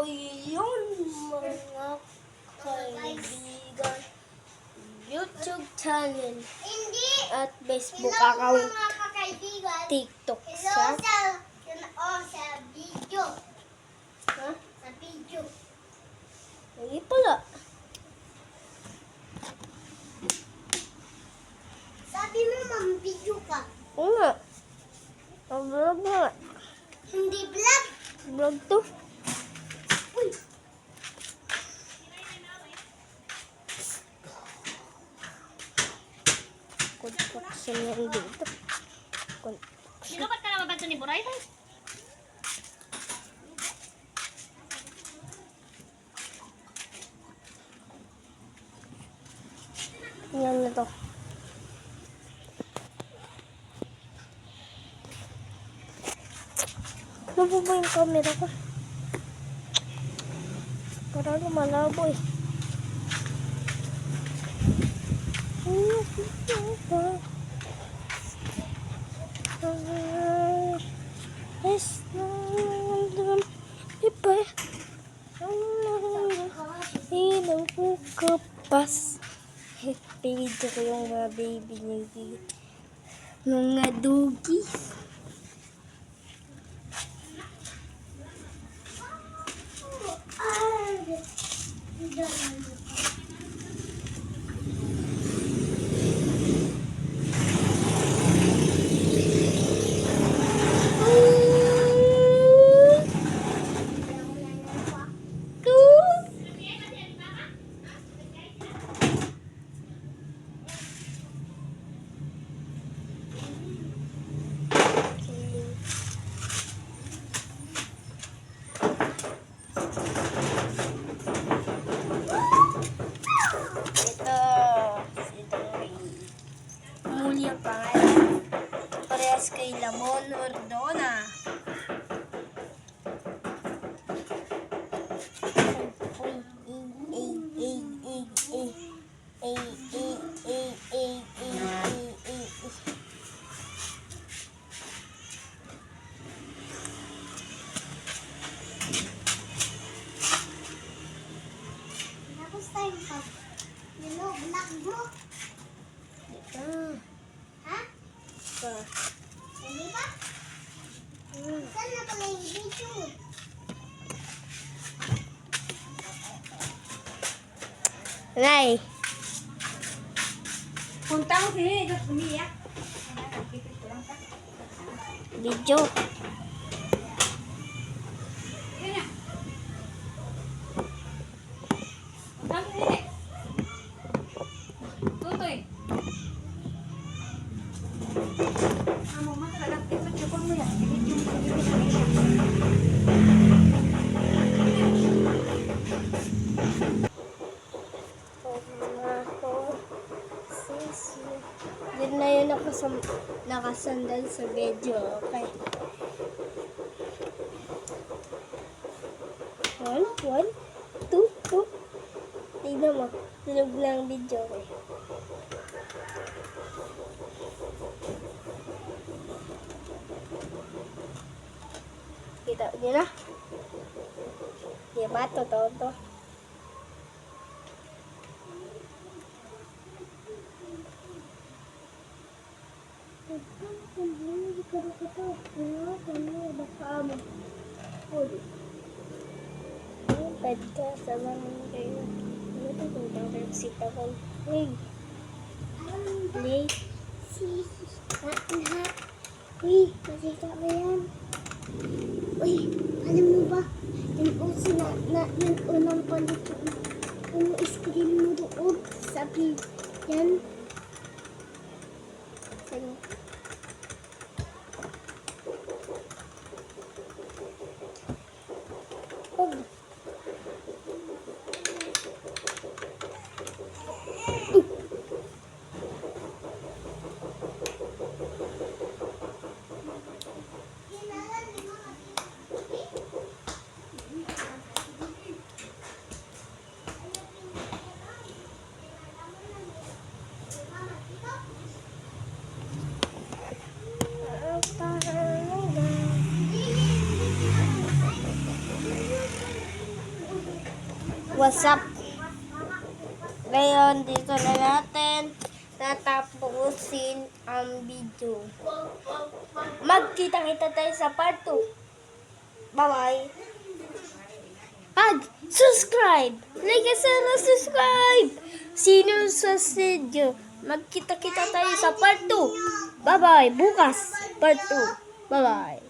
yun mga kaibigan. YouTube channel at Facebook account, TikTok sa video. ha? Sa video. Hindi pala. Sabi mo, video ka. Oo nga. Vlog nga. Hindi vlog. Vlog to. Uy. Construction yan dito. Sino ba't ka na mabanto ni Buray? Yan na to. Ano po ba yung camera ko? Parang malabo eh. Hinang ko kapas. Pipidyo ko yung mga baby niya. Mga doggies. Parehas kay Lamon Ordona. Tapos tayo pa. Vlog mo. Ha? Hindi ba? Saan na pala yung video? Nay, Punta ko siya, ito umiyak. video. Yun na. Punta ko siya. Tutoy. Amo mo talaga, ipag-chupon mo yan. Din na yun ako sa nakasandal sa video. Okay. One, two. Tignan mo. Tunog na ang video. Okay. Kita niyo na? Diba? Totoo to. Pwede sama naman kayo. Ano ito kung bakit sita ko? Hey! Play! Uy, masita ba yan? Uy, alam mo ba? Yung uso yung unang palit yung screen mo doon. Sabi yan. Sabi. What's up? Ngayon, dito na natin tatapusin ang video. Magkita-kita tayo sa part 2. Bye-bye. Subscribe! Like and subscribe! Sino sa video? Magkita-kita tayo sa part 2. Bye-bye. Bukas, part 2. Bye-bye.